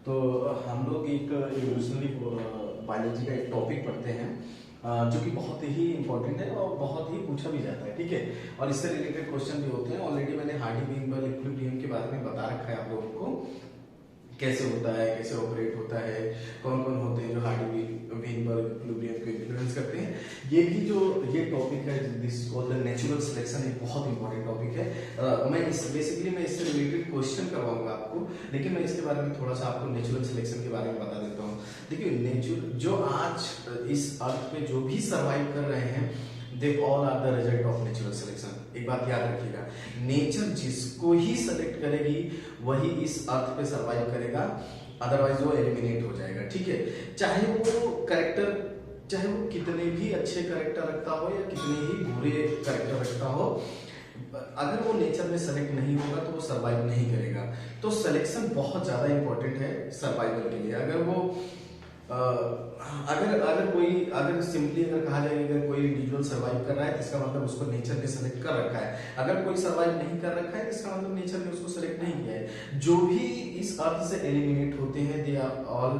तो हम लोग एक इवोल्यूशनरी बायोलॉजी का एक टॉपिक पढ़ते हैं जो कि बहुत ही इंपॉर्टेंट है और बहुत ही पूछा भी जाता है, ठीक है। और इससे रिलेटेड क्वेश्चन भी होते हैं। ऑलरेडी मैंने हार्डी-वीनबर्ग इक्विलिब्रियम के बारे में बता रखा है आप लोगों को, कैसे होता है, कैसे ऑपरेट होता है, कौन कौन होते हैं जो हार्डी-वीनबर्ग इक्विलिब्रियम को इन्फ्लुएंस करते हैं। ये भी जो ये टॉपिक है this called the natural selection, एक बहुत इंपॉर्टेंट टॉपिक है। मैं इससे रिलेटेड क्वेश्चन करवाऊंगा आपको, लेकिन मैं इसके बारे में थोड़ा सा आपको नेचुरल सिलेक्शन के बारे में बता देता हूँ। देखिए नेचुरल जो आज इस अर्थ पे जो भी सर्वाइव कर रहे हैं, they all are the result of natural selection. एक बात याद रखिएगा, नेचर जिसको ही सेलेक्ट करेगी वही इस अर्थ पे सरवाइव करेगा, अदरवाइज वो एलिमिनेट हो जाएगा, ठीक है। चाहे वो कितने भी अच्छे कैरेक्टर रखता हो या कितने ही बुरे कैरेक्टर रखता हो, अगर वो नेचर में सेलेक्ट नहीं होगा तो वो सर्वाइव नहीं करेगा। तो सिलेक्शन बहुत ज्यादा इंपॉर्टेंट है सर्वाइवल के लिए। अगर सिंपली कहा जाए अगर कोई इंडिविजुअल सर्वाइव कर रहा है तो इसका मतलब उसको नेचर ने सेलेक्ट कर रखा है। अगर कोई सर्वाइव नहीं कर रखा है तो इसका मतलब नेचर ने उसको सेलेक्ट नहीं किया है। जो भी इस अर्थ से एलिमिनेट होते हैं they are all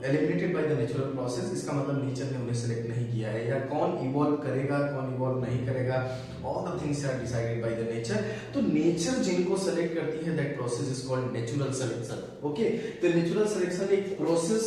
eliminated by the natural process. इसका मतलब नेचर ने उन्हें सेलेक्ट नहीं किया है। या कौन इवॉल्व करेगा कौन इवॉल्व नहीं करेगा, all the things are decided by the nature. तो नेचर जिनको सेलेक्ट करती है that process is called natural selection. Okay, तो नेचुरल सिलेक्शन एक process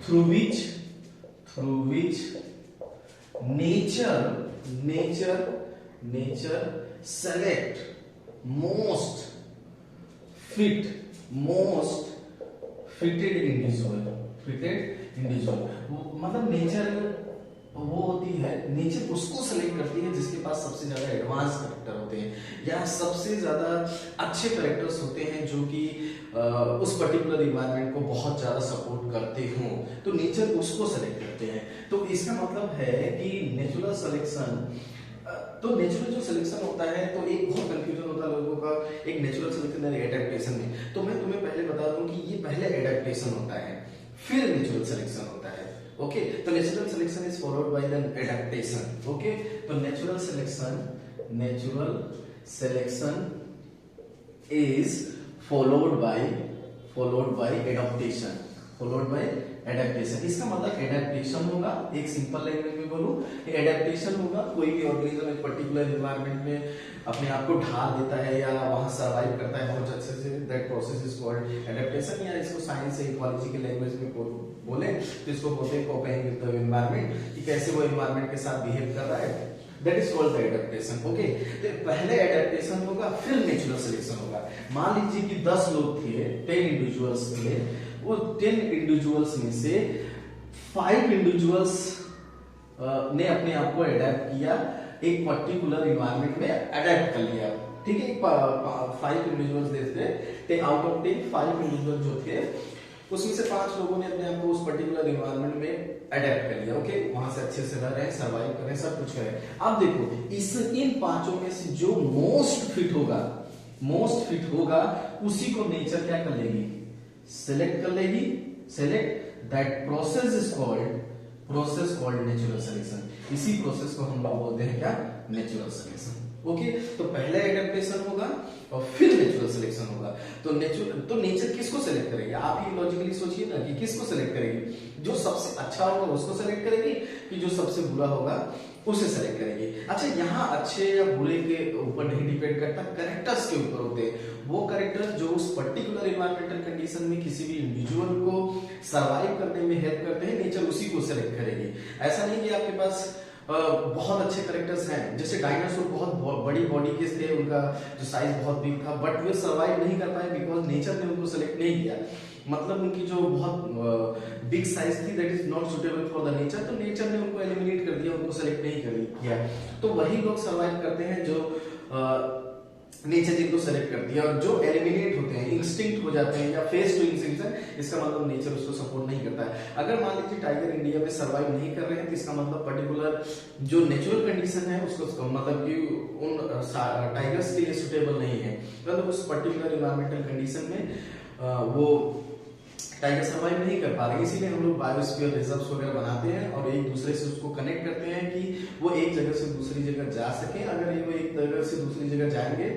through which nature select most fitted individual। मतलब नेचर वो होती है, नेचर उसको सेलेक्ट करती है जिसके पास सबसे ज्यादा एडवांस कैरेक्टर होते हैं या सबसे ज्यादा अच्छे कैरेक्टर्स होते हैं जो कि उस पर्टिकुलर इन्वायरमेंट को बहुत ज्यादा सपोर्ट करते हों, तो नेचर उसको सेलेक्ट करते हैं। तो इसका मतलब है कि नेचुरल जो सिलेक्शन होता है, तो एक बहुत कंफ्यूजन होता है लोगों का एक नेचुरल सिलेक्शन और एडेप्टेशन में। तो मैं तुम्हें पहले बता दूं कि ये पहले एडेप्टेशन होता है फिर नेचुरल सिलेक्शन होता है। ओके, तो natural selection is followed by the adaptation. Okay, तो natural selection is followed by adaptation। इसका मतलब एडेप्टेशन होगा, एक सिंपल लैंग्वेज में बोलूं, एडेप्टेशन होगा। कोई भी ऑर्गेनिज्म एक पर्टिकुलर एनवायरनमेंट में अपने आप को ढाल देता है या वहां सर्वाइव करता है बहुत अच्छे से, that process is called adaptation. या इसको साइंस से इकोलॉजी के लैंग्वेज में बोले तो इसको बोलते हैं कोपिंग विद द एनवायरनमेंट, कि कैसे वो एनवायरनमेंट के साथ बिहेव कर रहा है, that is called the adaptation. Okay, तो पहले एडेप्टेशन होगा फिर नेचुरल सिलेक्शन होगा। मान लीजिए कि 10 लोग थे, 10 इंडिविजुअल्स थे, वो 10 इंडिविजुअल्स में से 5 इंडिविजुअल्स ने अपने आप को एडेप्ट किया, एक पर्टिकुलर एनवायरनमेंट में एडेप्ट कर लिया, ठीक है। 5 इंडिविजुअल्स थे, आउट ऑफ 10 5 इंडिविजुअल जो थे उसमें से 5 लोगों ने अपने आप को उस पर्टिकुलर एनवायरनमेंट में एडेप्ट कर लिया। ओके, वहां से अच्छे से रह रहे हैं, सर्वाइव कर रहे हैं, सब कुछ कर रहे हैं। अब देखो इन 5 में से जो मोस्ट फिट होगा उसी को नेचर क्या कर लेगी, सेलेक्ट कर लेगी। Select that process is called natural selection. इसी प्रोसेस को हम लोग बोलते हैं क्या, नेचुरल सिलेक्शन। ओके, तो पहले एडेप्टेशन होगा और फिर नेचुरल सिलेक्शन होगा। तो नेचर किसको सेलेक्ट करेगी, आप ही लॉजिकली सोचिए ना कि किसको सेलेक्ट करेगी। जो सबसे अच्छा होगा उसको सेलेक्ट करेगी कि जो सबसे बुरा होगा उसे सेलेक्ट करेगी। अच्छा, यहाँ अच्छे या बुरे के ऊपर नहीं डिपेंड करता, कैरेक्टर्स के ऊपर होते हैं। वो कैरेक्टर जो उस पर्टिकुलर एनवायरमेंटल कंडीशन में किसी भी इंडिविजुअल को सरवाइव करने में हेल्प करते हैं, नेचर उसी को सेलेक्ट करेगी। ऐसा नहीं कि आपके पास बहुत अच्छे कैरेक्टर्स हैं, जैसे डायनासोर बहुत बड़ी बॉडी के थे, उनका जो साइज बहुत बिग था, बट वे सरवाइव नहीं कर पाए बिकॉज नेचर ने उनको सेलेक्ट नहीं किया। मतलब उनकी जो बहुत बिग साइज थी that is not suitable for the nature, तो नेचर ने उनको एलिमिनेट कर दिया, उनको सेलेक्ट नहीं किया। तो वही लोग सरवाइव करते हैं जो नेचर जिनको सेलेक्ट करती है, और जो एलिमिनेट होते हैं, इंस्टिंक्ट हो जाते हैं या फेस टू एक्सटिंक्शन, इसका मतलब नेचर उसको सपोर्ट नहीं करता है। अगर मान लीजिए टाइगर इंडिया में सर्वाइव नहीं कर रहे हैं तो इसका मतलब पर्टिकुलर जो नेचुरल कंडीशन है उसको मतलब कि उन टाइगर्स के लिए सुटेबल नहीं है, मतलब उस पर्टिकुलर एनवायरमेंटल कंडीशन में वो टाइगर सर्वाइव नहीं कर पा रहे। इसीलिए हम लोग बायोस्फीयर रिजर्व्स वगैरह बनाते हैं और एक दूसरे से उसको कनेक्ट करते हैं कि वो एक जगह से दूसरी जगह जा सके। अगर ये वो एक जगह से दूसरी जगह जाएंगे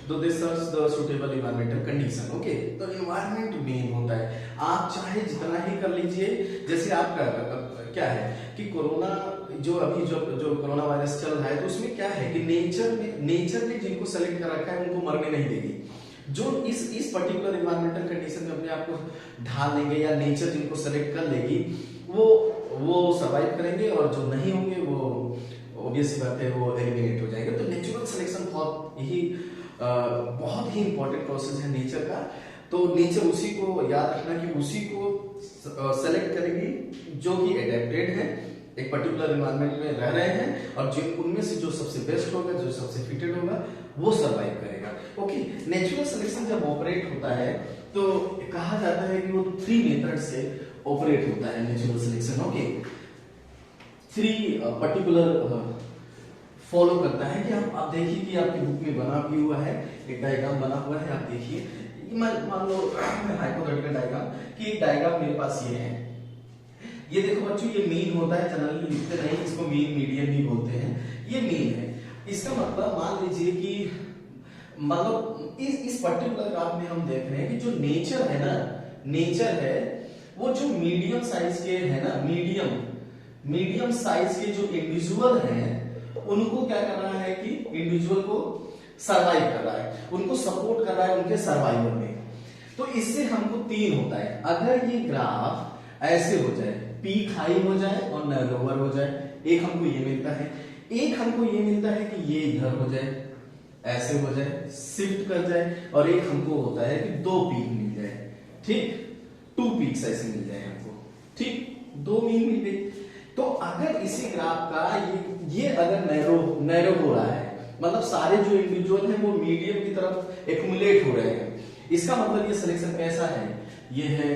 दो they search the suitable environmental condition. Okay, तो इन्वायरमेंट मेन होता है। आप चाहे जितना ही कर लीजिए, जैसे आपका क्या है कि कोरोना जो अभी जो कोरोना वायरस चल रहा है, तो उसमें क्या है कि नेचर ने जिनको सेलेक्ट कर रखा है उनको मरने नहीं देगी। जो इस पर्टिकुलर इन्वायरमेंटल कंडीशन में अपने आप को ढाल लेंगे या नेचर जिनको सेलेक्ट कर लेगी वो सर्वाइव करेंगे, और जो नहीं होंगे वो ऑब्वियस बात है वो एलिमिनेट हो जाएंगे। तो नेचुरल सिलेक्शन बहुत ही इंपॉर्टेंट प्रोसेस है नेचर का। तो नेचर उसी को याद रखना कि उसी को सेलेक्ट करेगी जो कि एडेप्टेड है, एक पर्टिकुलर एनवायरनमेंट में रह रहे हैं, और जो उनमें से जो सबसे बेस्ट होगा, जो सबसे फिटेड होगा, वो सर्वाइव करेगा। ओके, नेचुरल सिलेक्शन जब ऑपरेट होता है तो कहा जाता है कि वो 3 मेथड से ऑपरेट होता है natural selection. Okay, 3 particular follow करता है कि आप देखिए कि आपकी बुक में बना भी हुआ है, एक डायग्राम बना हुआ है, आप देखिए। मान लो हाइपोथेटिकल डायग्राम कि एक डायग्राम मेरे पास ये है। ये देखो बच्चों, ये मीन होता है, जनरली लिखते नहीं, इसको मीन मीडियन भी बोलते हैं। ये मीन है। इसका मतलब मान लीजिए कि मतलब इस पर्टिकुलर ग्राफ में हम देख रहे हैं कि जो नेचर है ना, नेचर है वो जो मीडियम साइज के है ना, मीडियम साइज के जो इंडिविजुअल हैं उनको क्या कर रहा है कि इंडिविजुअल को सरवाइव कर रहा है, उनको सपोर्ट कर रहा है उनके सर्वाइवल में। तो इससे हमको 3 होता है। अगर ये ग्राफ ऐसे हो जाए, पीक हाई हो जाए और लोअर हो जाए, एक हमको ये मिलता है। एक हमको ये मिलता है कि ये इधर हो जाए, ऐसे हो जाए, शिफ्ट कर जाए, और एक हमको होता है कि 2 पीक मिल जाए। ठीक, 2 पीक्स ऐसे मिल जाए हमको। ठीक, 2 मीन मिल गई। तो अगर इसी ग्राफ का ये अगर नैरो हो रहा है, मतलब सारे जो इंडिविजुअल हैं वो मीडियम की तरफ एक्युमुलेट हो रहे हैं, इसका मतलब ये सिलेक्शन कैसा है? ये है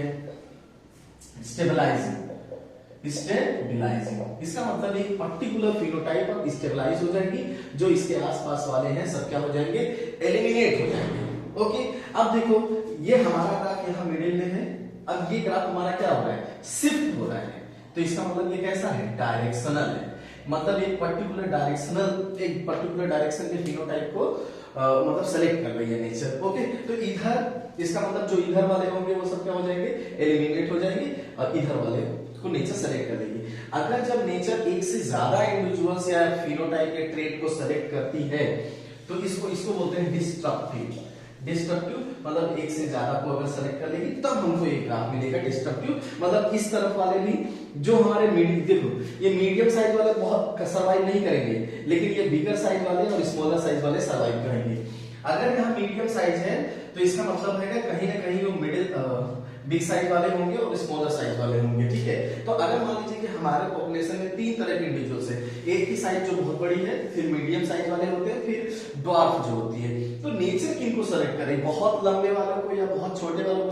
स्टेबलाइजिंग। इसका मतलब एक पर्टिकुलर फिनोटाइप अब स्टेबलाइज हो जाएगी, जो इसके आसपास वाले हैं सब क्या हो जाएंगे? एलिमिनेट हो जाएंगे। ओके, अब देखो ये हमारा ग्राफ यहाँ मिडिल में है, अब ये ग्राफ हमारा क्या हो रहा है? शिफ्ट हो रहा है। तो इसका मतलब ये कैसा है? डायरेक्शनल है। मतलब एक पर्टिकुलर डायरेक्शन के फिनोटाइप को मतलब सेलेक्ट कर रही है नेचर। ओके, तो इधर इसका मतलब जो इधर वाले होंगे वो सब क्या हो जाएंगे? एलिमिनेट हो जाएंगे, और इधर वाले को नेचर सेलेक्ट कर लेगी। अगर जब नेचर एक से ज्यादा इंडिविजुअल्स या फिनोटाइप के ट्रेट को सेलेक्ट करती है तो इसको बोलते हैं डिस्ट्रक्टिव। मतलब एक से ज्यादा को अगर सेलेक्ट कर लेगी तब हमको एक ग्राफ मिलेगा डिस्ट्रक्टिव। मतलब इस तरफ वाले भी जो हमारे देखो ये मीडियम साइज वाले बहुत सर्वाइव नहीं करेंगे, लेकिन ये बिगर साइज वाले और स्मॉलर साइज वाले सर्वाइव करेंगे। अगर यहाँ मीडियम साइज है तो इसका मतलब है कि कहीं ना कहीं वो मिडिल बिग साइज वाले होंगे और स्मॉलर साइज वाले होंगे। ठीक है, तो अगर मान लीजिए कि हमारे पॉपुलेशन में 3 तरह के इंडिविजुअल्स है, एक की साइज जो बहुत बड़ी है, फिर मीडियम साइज वाले होते हैं, फिर ड्वार्फ जो होती है। तो नेचर किनको सेलेक्ट करे? बहुत लंबे वालों को या बहुत छोटे वालों को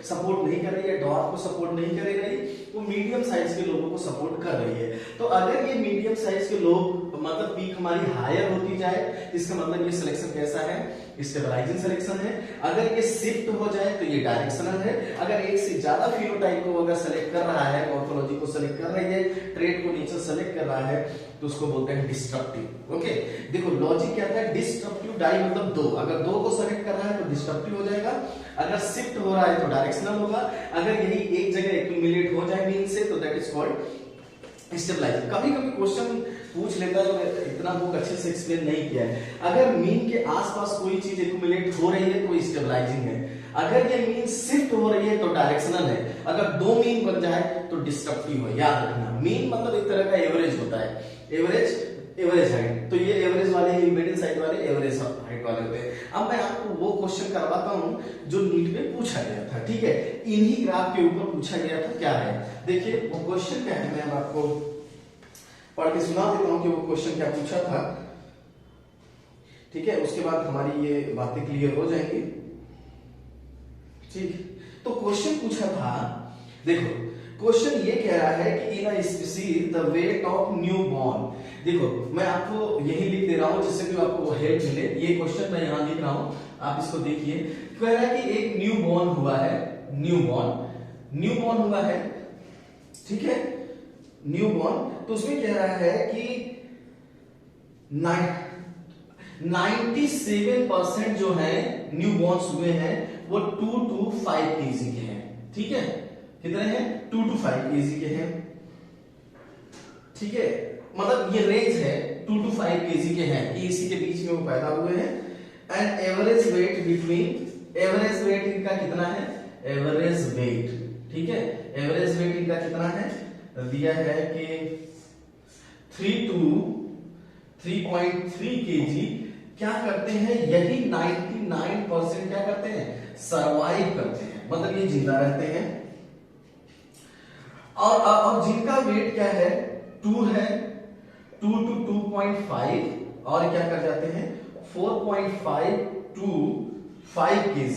सपोर्ट नहीं कर रही है, ड्वार्फ को सपोर्ट नहीं कर रही, वो मीडियम साइज के लोगों को सपोर्ट कर रही है। तो अगर ये मीडियम साइज के लोग मतलब पीक हमारी हायर होती जाए, इसका मतलब ये सिलेक्शन कैसा है? स्टेबलाइजिंग सिलेक्शन है। अगर ये शिफ्ट हो जाए तो ये डायरेक्शनल है। अगर एक से ज्यादा फिनोटाइप को अगर सेलेक्ट कर रहा है, मॉर्फोलॉजी को सेलेक्ट कर रही है, ट्रेट को नेचर सेलेक्ट कर रहा है, तो उसको बोलते हैं डिस्ट्रक्टिव। ओके, देखो लॉजिक क्या था? डिस्ट्रक्टिव डाई मतलब 2, अगर 2 को सेलेक्ट कर रहा है तो डिस्ट्रक्टिव हो जाएगा, अगर शिफ्ट हो रहा है तो डायरेक्शनल होगा, अगर यही एक जगह एक्युमुलेट हो जाए मीन से तो दैट इज कॉल्ड स्टेबलाइजिंग। कभी क्वेश्चन पूछ लेता है, तो इतना बुक अच्छे से एक्सप्लेन नहीं किया है। अगर मीन के आसपास कोई चीज एक्युमुलेट हो रही है तो स्टेबलाइजिंग है, अगर ये मीन शिफ्ट हो रही है तो डायरेक्शनल है, अगर 2 मीन बन जाए तो डिस्ट्रक्टिव है। याद रखना, मीन मतलब एक तरह का एवरेज होता है, एवरेज हाइट। तो ये एवरेज वाले ही मिडिल साइड वाले एवरेज हाइट वाले होते हैं। अब मैं आपको वो क्वेश्चन करवाता हूं जो नीट में पूछा गया था। ठीक है, इन्हीं ग्राफ के ऊपर पूछा गया था। क्या है देखिए वो क्वेश्चन क्या है, मैं आपको पढ़ के सुना देता हूं कि वो क्वेश्चन क्या पूछा था। ठीक है, उसके बाद हमारी ये बातें क्लियर हो जाएंगी। ठीक, तो क्वेश्चन पूछा था, देखो क्वेश्चन ये कह रहा है कि in a species the weight of newborn. देखो मैं आपको यही लिख दे रहा हूं जिससे कि आपको हेल्प मिले। ये क्वेश्चन मैं यहां लिख रहा हूं, आप इसको देखिए। कह रहा है कि एक न्यू बॉर्न हुआ है, न्यू बॉर्न हुआ है। ठीक है, न्यू बॉर्न, तो उसमें कह रहा है कि 97% जो है न्यू बॉर्न्स हुए हैं वो 2 to 5 kg के हैं। ठीक है, कितने हैं? 2 to 5 kg के हैं। ठीक है, मतलब ये रेंज है 2 to 5 kg के हैं कि इसी के बीच में वो पैदा हुए हैं। And average weight between, average weight इनका कितना है? एवरेज वेट, ठीक है, एवरेज वेट इनका कितना है? दिया है कि 3 to 3.3 kg। क्या करते हैं? यही 99% क्या करते हैं? सरवाइव करते हैं, मतलब ये जिंदा रहते हैं। और जिनका वेट क्या है? 2 है, 2 to 2.5 और क्या कर जाते हैं? 4.5 to 5 kg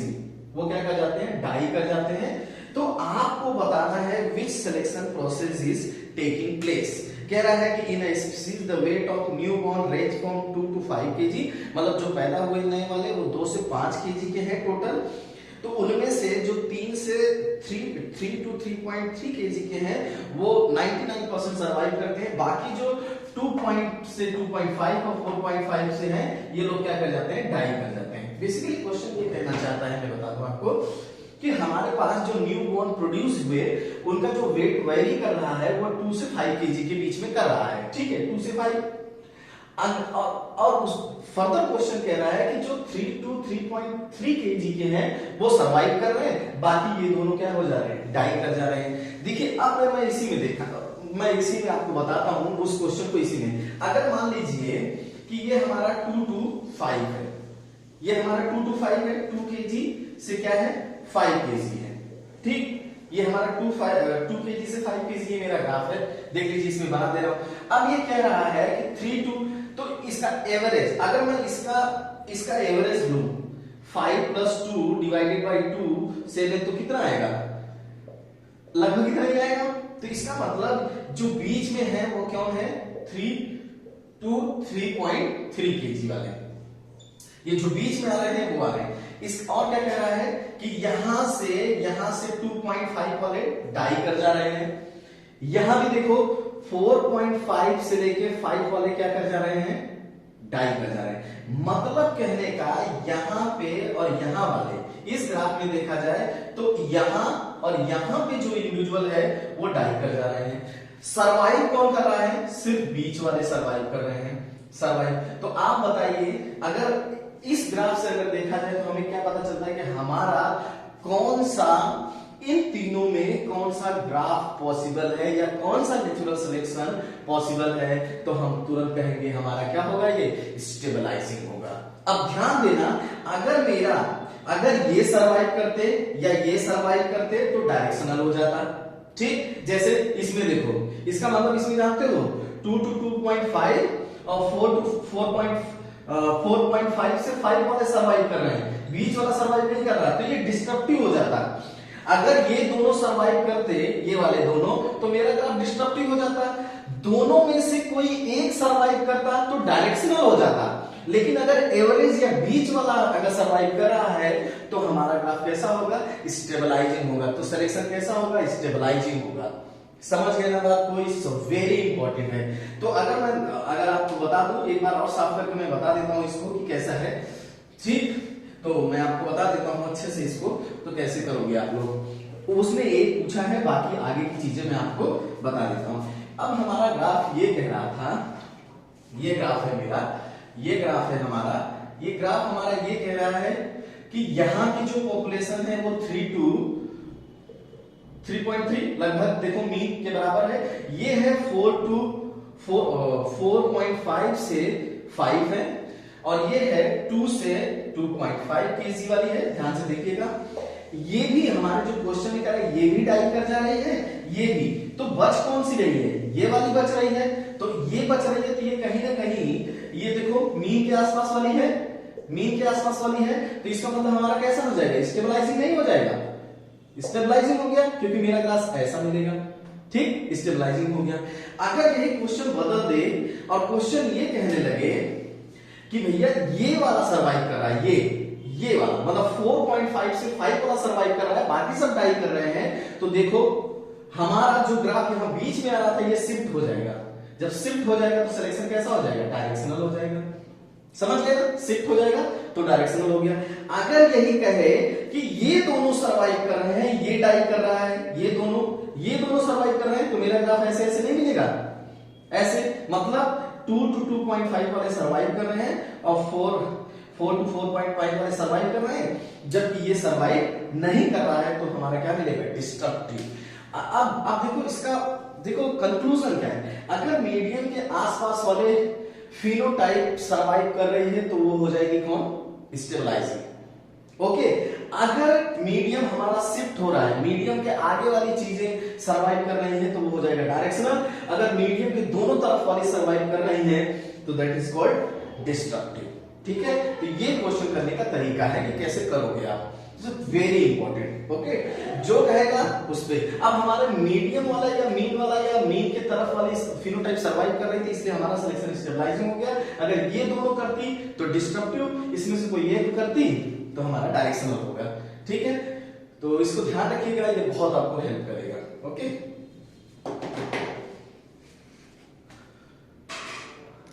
वो क्या कर जाते हैं? डाई कर जाते हैं। तो आपको बताना है which selection process is taking place. कह रहा है कि in species the weight of newborn range from 2 to 5 kg, मतलब जो पैदा हुए नए वाले वो 2 से 5 kg के हैं टोटल। तो उनमें से जो 3 से 3 to 3.3 kg के हैं वो 99% सर्वाइव करते हैं। बाकी जो 2 से 2.5 और 4.5 से हैं ये लोग क्या कर जाते हैं? डाई कर जाते हैं। बेसिकली क्वेश्चन ये कहना चाहता है, मैं बता दूं आपको, कि हमारे पास जो न्यू बॉर्न प्रोड्यूस हुए उनका जो वेट वेरी कर रहा है वो 2 से 5 kg के बीच में कर रहा है। ठीक है, 2 से 5। और उस फर्दर क्वेश्चन कह रहा है कि जो 3 to 3.3 kg के हैं वो सरवाइव कर रहे हैं, बाकी ये दोनों क्या हो जा रहे हैं? डाई कर जा रहे हैं। देखिए अब मैं इसी में देखा, मैं इसी में आपको बताता हूं उस क्वेश्चन को। इसी में अगर मान लीजिए कि ये हमारा 2 to 5 है, ये हमारा 2 to 5 है, 2 kg से क्या है? 5 kg है। ठीक, ये हमारा 2 kg से 5 kg ये मेरा ग्राफ है, देख लीजिए, इसमें बना दे रहा हूं। अब ये कह रहा है कि 3 to, तो इसका एवरेज, अगर मैं इसका एवरेज लूं 5 plus 2 divided by 2 7, तो कितना आएगा? लगभग कितना ही आएगा। तो इसका मतलब जो बीच में है वो कौन है? 3 to 3.3 kg वाले, ये जो बीच में आ रहे हैं वो आ रहे हैं। इस और क्या कह रहा है कि यहां से 2.5 वाले डाई कर जा रहे हैं। यहां भी देखो 4.5 से लेके 5 वाले क्या कर जा रहे हैं? डाई कर जा रहे हैं। मतलब कहने का यहां पे और यहां वाले इस ग्राफ में देखा जाए तो यहां और यहां पे जो इंडिविजुअल है वो डाई कर जा रहे हैं। सरवाइव कौन कर रहा है? सिर्फ बीच वाले सरवाइव कर रहे हैं। सरवाइव, तो आप बताइए, अगर इस ग्राफ से अगर देखा जाए तो हमें क्या पता चलता है कि हमारा कौन सा, इन तीनों में कौन सा ग्राफ पॉसिबल है या कौन सा नेचुरल सिलेक्शन पॉसिबल है? तो हम तुरंत कहेंगे हमारा क्या होगा? ये स्टेबलाइजिंग होगा। अब ध्यान देना, अगर ये सरवाइव करते या ये सरवाइव करते तो डायरेक्शनल हो जाता। ठीक, जैसे इसमें देखो, इसका मतलब इसमें जानते हो 2 to 2.5 और 4 to 4.5 से 5 वाले सरवाइव कर रहे हैं, बीच वाला सरवाइव नहीं कर रहा, तो ये डिस्ट्रप्टिव हो जाता। अगर ये दोनों सरवाइव करते, ये वाले दोनों, तो मेरा ग्राफ डिस्ट्रप्टिव हो जाता। दोनों में से कोई एक सरवाइव करता तो डायरेक्शनल हो जाता। लेकिन अगर एवरेज या बीच वाला अगर सरवाइव कर रहा है तो हमारा ग्राफ कैसा होगा? स्टेबलाइजिंग होगा। तो सिलेक्शन कैसा होगा? स्टेबलाइजिंग होगा। समझ गए ना बात को? इट्स वेरी इंपॉर्टेंट है। तो अगर आपको बता दूं, एक बार और साफ करके मैं बता देता हूं इसको कि कैसा है। ठीक, तो मैं आपको बता देता हूं अच्छे से इसको, तो कैसे करोगे आप लोग। उसने एक पूछा है, बाकी आगे की चीजें मैं आपको बता देता हूं। अब हमारा ग्राफ ये कह रहा था, ये ग्राफ है मेरा, ये ग्राफ है हमारा, ये ग्राफ हमारा ये कह रहा है कि यहां की जो पॉपुलेशन है वो 3 to 3.3 लगभग, देखो मीन के बराबर है। ये है 4.5 से 5 है, और ये है 2 से 2.5 kg वाली है। ध्यान से देखिएगा, ये भी हमारे जो क्वेश्चन निकाला है ये भी डाई कर जा रही है, ये भी। तो बच कौन सी रही है? ये वाली बच रही है। तो ये बच रही है, तो ये कहीं ना कहीं, ये देखो मीन के आसपास वाली है, मीन के आसपास वाली है। तो इसका मतलब हमारा कैसा हो जाएगा? स्टेबलाइजिंग नहीं हो जाएगा? स्टेबलाइजिंग हो गया, क्योंकि मेरा ग्राफ ऐसा मिलेगा। ठीक, स्टेबलाइजिंग हो गया। अगर यही क्वेश्चन बदल दे और क्वेश्चन ये कहने लगे कि भैया ये वाला सरवाइव कर रहा है, ये वाला, मतलब 4.5 से 5 वाला सरवाइव कर रहा है, बाकी सब डाई कर रहे हैं, तो देखो हमारा जो ग्राफ यहां बीच में आ रहा था ये शिफ्ट हो जाएगा। जब शिफ्ट हो जाएगा तो सिलेक्शन कैसा हो जाएगा? डायरेक्शनल हो जाएगा। समझ गए ना, शिफ्ट हो जाएगा तो डायरेक्शनल हो गया। अगर यही कहे कि ये दोनों सरवाइव कर रहे हैं, ये डाई कर रहा है, ये दोनों सरवाइव कर रहे हैं, तो मेरा ग्राफ ऐसे ऐसे नहीं मिलेगा, ऐसे मतलब 2 to 2.5 वाले सरवाइव कर रहे हैं और 4 to 4.5 वाले सरवाइव कर रहे हैं, जबकि ये सरवाइव नहीं कर रहा है, तो हमारा क्या मिलेगा, डिस्ट्रक्टिव। अब देखो इसका कंक्लूजन क्या है, अगर मीडियम के आसपास वाले फिनोटाइप सरवाइव कर रही है तो वो हो जाएगी कौन, स्टेबलाइजिंग। ओके, अगर मीडियम हमारा शिफ्ट हो रहा है, मीडियम के आगे वाली चीजें सरवाइव कर रही हैं तो वो हो जाएगा डायरेक्शनल। अगर मीडियम के दोनों तरफ वाली सरवाइव कर रही हैं तो दैट इज कॉल्ड डिस्ट्रक्टिव। ठीक है, तो ये क्वेश्चन करने का तरीका है कि कैसे करोगे आप, वेरी इंपॉर्टेंट। ओके, जो कहेगा उस पे। अब हमारे मीडियम वाला या मीन के तरफ वाली फिनोटाइप सरवाइव कर रही थी, इसलिए हमारा सिलेक्शन स्टेबलाइजिंग हो गया। अगर ये दोनों करती तो डिस्ट्रक्टिव, इसमें से कोई एक करती तो हमारा डायरेक्शनल होगा। ठीक है, तो इसको ध्यान रखिएगा, ये बहुत आपको हेल्प करेगा। ओके।